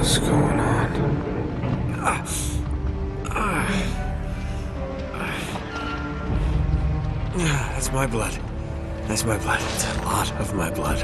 hell's going on? That's my blood. That's my blood. It's a lot of my blood.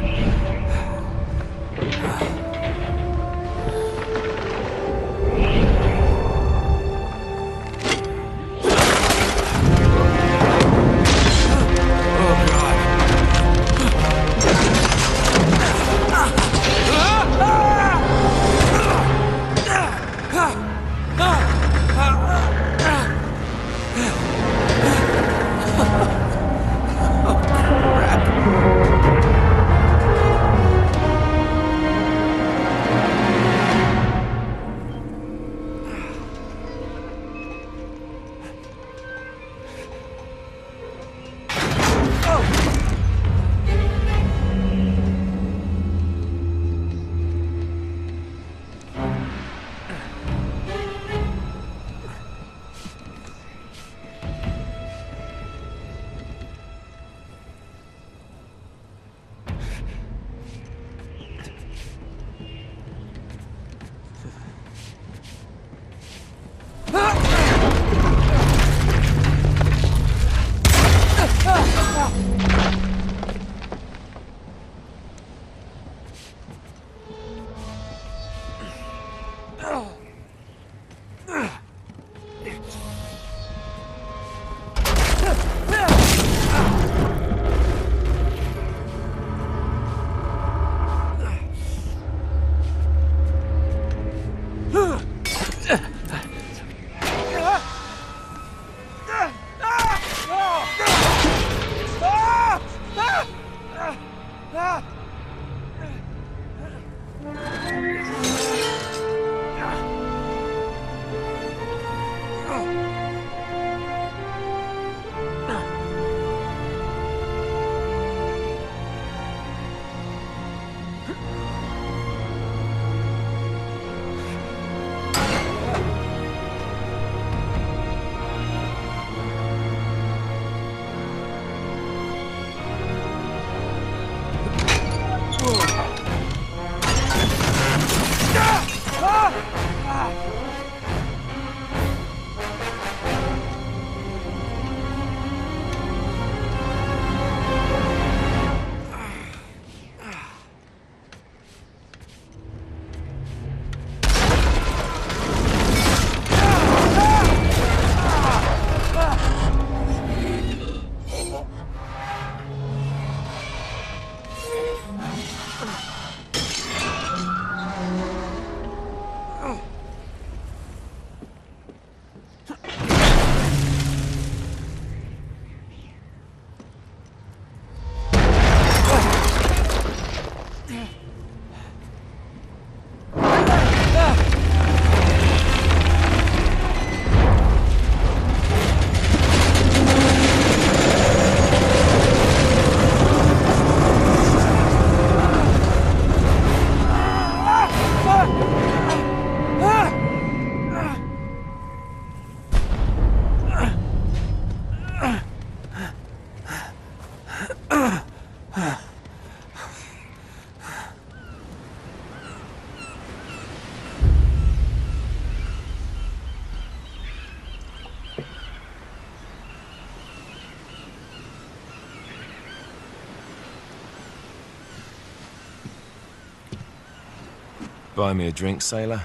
Buy me a drink, sailor.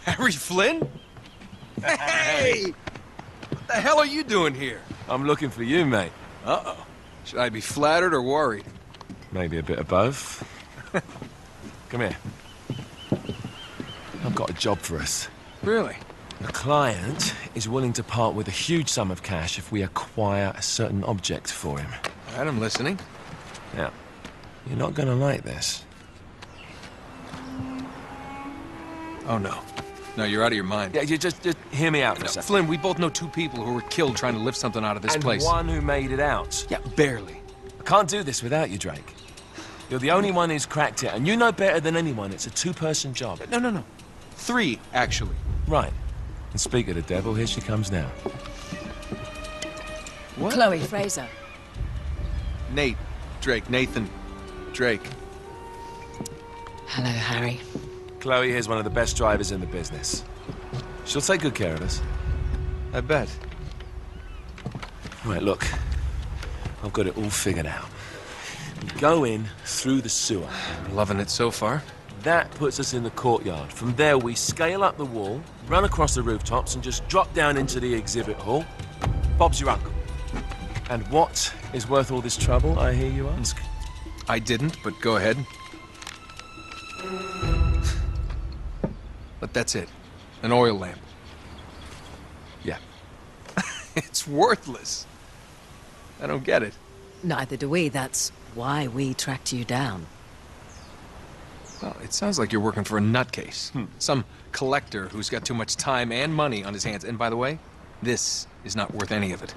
Harry Flynn? Hey! What the hell are you doing here? I'm looking for you, mate. Uh-oh. Should I be flattered or worried? Maybe a bit of both. Come here. I've got a job for us. Really? The client is willing to part with a huge sum of cash if we acquire a certain object for him. All right, I'm listening. Now, you're not gonna like this. Oh, no. No, you're out of your mind. Yeah, you just hear me out for a second. Flynn, we both know two people who were killed trying to lift something out of this place. And one who made it out. Yeah, barely. I can't do this without you, Drake. You're the only one who's cracked it, and you know better than anyone it's a two-person job. No. 3, actually. Right. And speak of the devil, here she comes now. What? Chloe Fraser. Nathan, Drake. Hello, Harry. Chloe here's one of the best drivers in the business. She'll take good care of us. I bet. Right, look. I've got it all figured out. We go in through the sewer. I'm loving it so far. That puts us in the courtyard. From there, we scale up the wall, run across the rooftops, and just drop down into the exhibit hall. Bob's your uncle. And what is worth all this trouble, I hear you ask? I didn't, but go ahead. But that's it. An oil lamp. Yeah. It's worthless. I don't get it. Neither do we. That's why we tracked you down. Well, it sounds like you're working for a nutcase. Some collector who's got too much time and money on his hands. And by the way, this is not worth any of it.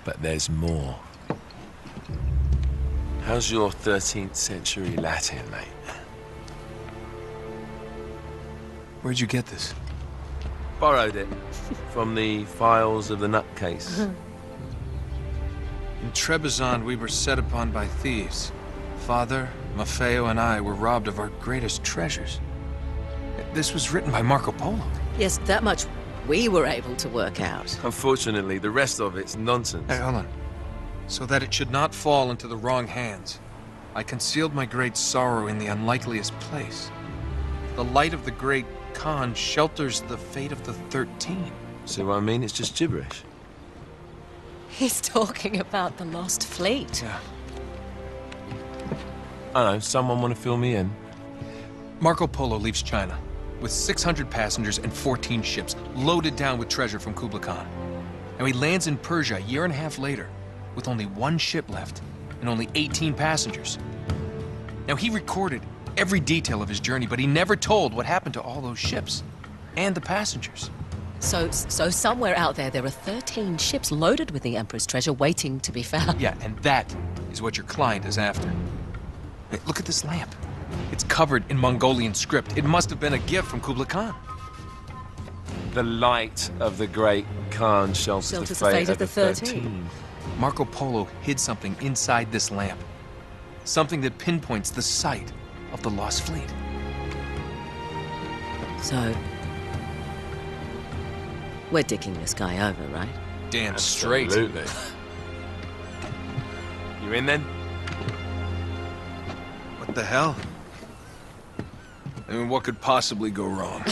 But there's more. How's your 13th century Latin, mate? Where'd you get this? Borrowed it from the files of the nutcase. In Trebizond, we were set upon by thieves. Father, Maffeo, and I were robbed of our greatest treasures. This was written by Marco Polo. Yes, that much we were able to work out. Unfortunately, the rest of it's nonsense. Hey, hold on. So that it should not fall into the wrong hands, I concealed my great sorrow in the unlikeliest place. The light of the great Khan shelters the fate of the 13. See what I mean? It's just gibberish. He's talking about the lost fleet. Yeah. I don't know, someone want to fill me in? Marco Polo leaves China with 600 passengers and 14 ships loaded down with treasure from Kublai Khan. And he lands in Persia a year and a half later with only one ship left and only 18 passengers. Now, he recorded every detail of his journey, but he never told what happened to all those ships and the passengers. So somewhere out there are 13 ships loaded with the Emperor's treasure waiting to be found. Yeah, and that is what your client is after. Hey, look at this lamp. It's covered in Mongolian script. It must have been a gift from Kublai Khan. The light of the great Khan shelters the fate of the 13. Marco Polo hid something inside this lamp. Something that pinpoints the site of the lost fleet. So, we're dicking this guy over, right? Damn straight. Absolutely. You in then? What the hell? I mean, what could possibly go wrong?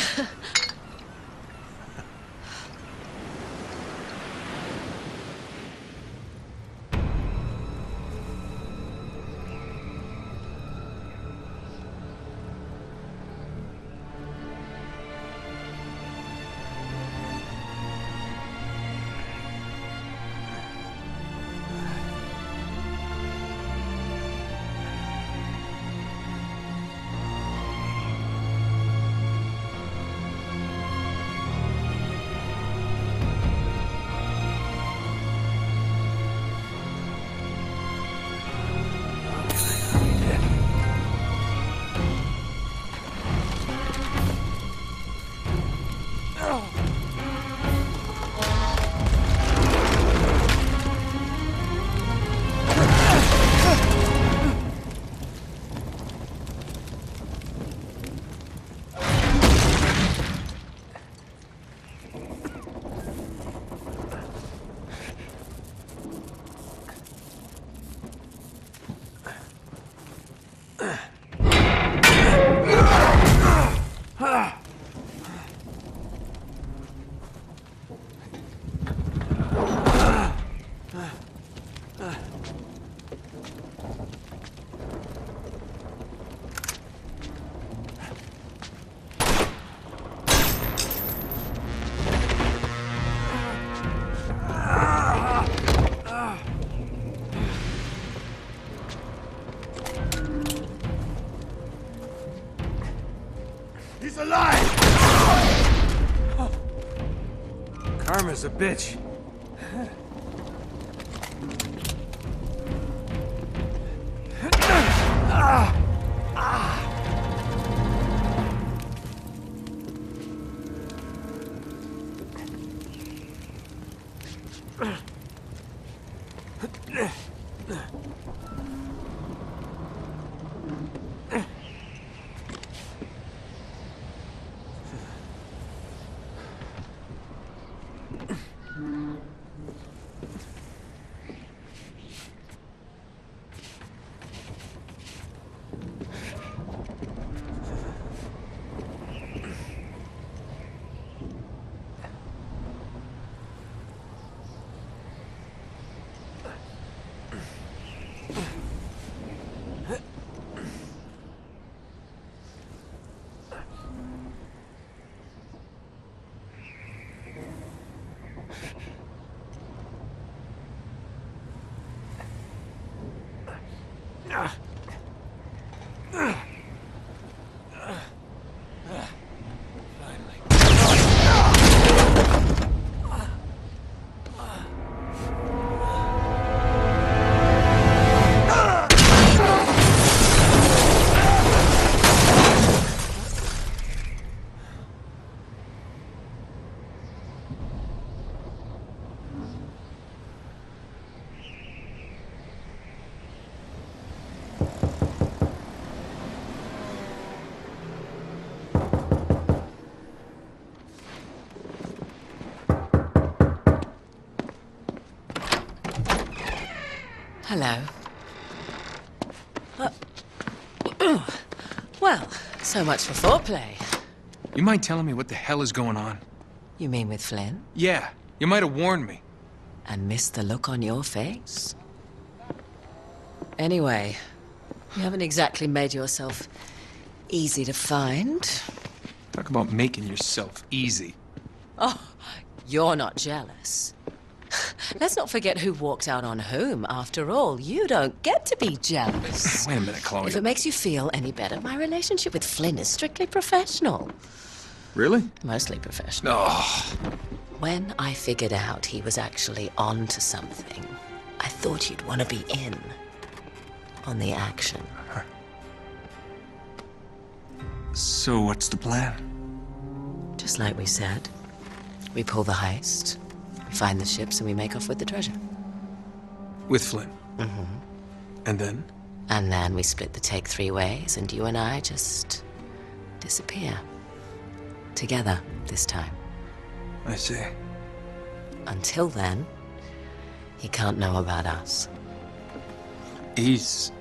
He's alive! Karma's a bitch. Hello. Well, so much for foreplay. You mind telling me what the hell is going on? You mean with Flynn? Yeah, you might have warned me. And missed the look on your face? Anyway, you haven't exactly made yourself easy to find. Talk about making yourself easy. Oh, you're not jealous. Let's not forget who walked out on whom. After all, you don't get to be jealous. Wait a minute, Chloe. If it makes you feel any better, my relationship with Flynn is strictly professional. Really? Mostly professional. Oh. When I figured out he was actually on to something, I thought you'd want to be in on the action. So what's the plan? Just like we said, we pull the heist, we find the ships, and we make off with the treasure. With Flynn? Mm-hmm. And then? And then we split the take 3 ways, and you and I just disappear. Together, this time. I see. Until then, he can't know about us. He's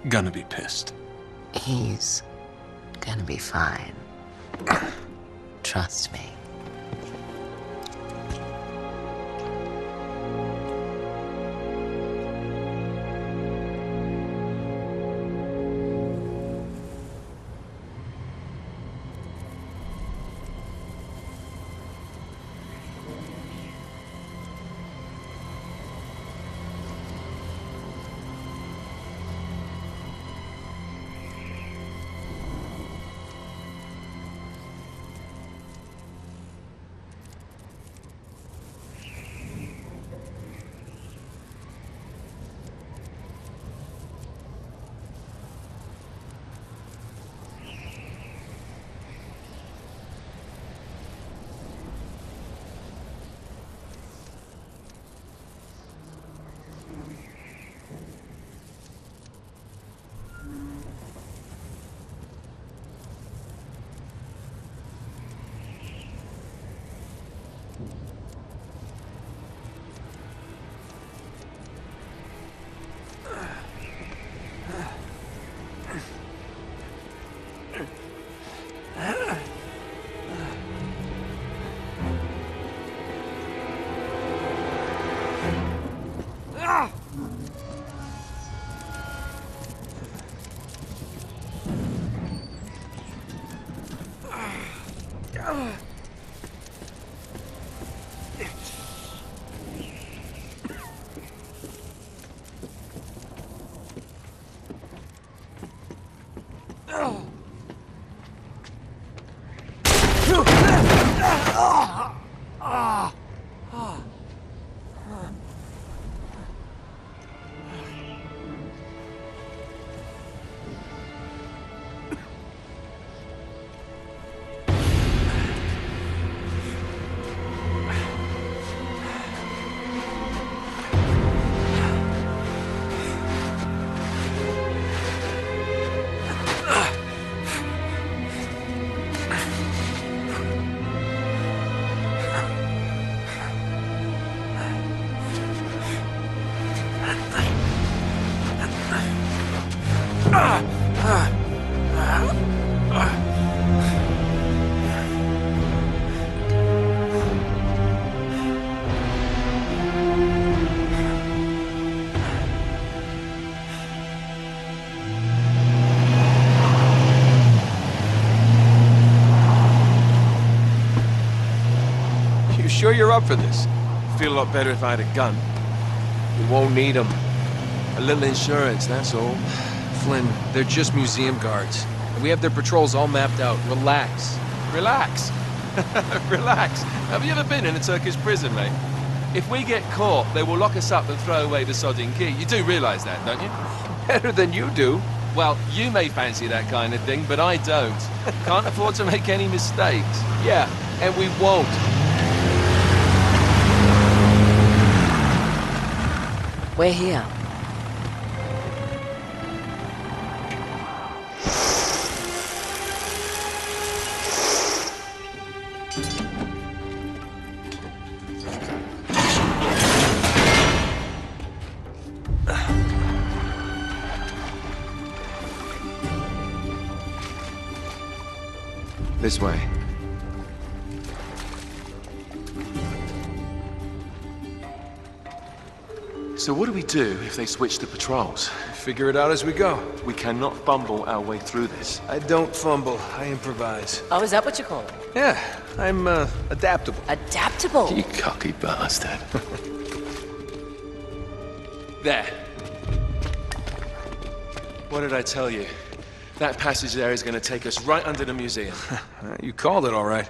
gonna be pissed. He's gonna be fine. Trust me. Sure you're up for this? Feel a lot better if I had a gun. We won't need them. A little insurance, that's all. Flynn, they're just museum guards. And we have their patrols all mapped out. Relax. Relax. Relax. Have you ever been in a Turkish prison, mate? If we get caught, they will lock us up and throw away the sodding key. You do realise that, don't you? Better than you do. Well, you may fancy that kind of thing, but I don't. Can't afford to make any mistakes. Yeah, and we won't. We're here. This way. So what do we do if they switch to patrols? Figure it out as we go. We cannot fumble our way through this. I don't fumble, I improvise. Oh, is that what you call it? Yeah, I'm, adaptable. Adaptable. You cocky bastard. There. What did I tell you? That passage there is going to take us right under the museum. You called it all right.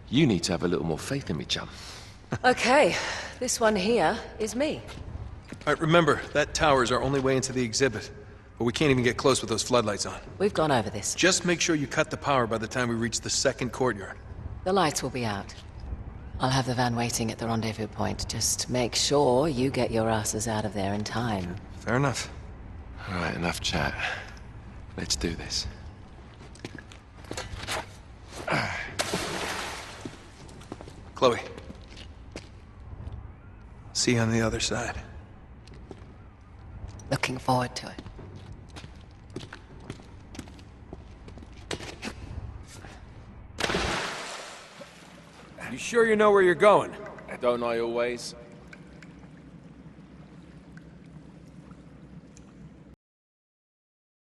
You need to have a little more faith in me, chum. Okay, this one here is me. All right, remember, that tower is our only way into the exhibit. But we can't even get close with those floodlights on. We've gone over this. Just make sure you cut the power by the time we reach the second courtyard. The lights will be out. I'll have the van waiting at the rendezvous point. Just make sure you get your asses out of there in time. Fair enough. All right, enough chat. Let's do this. Chloe. See you on the other side. Looking forward to it. You sure you know where you're going? Don't I always?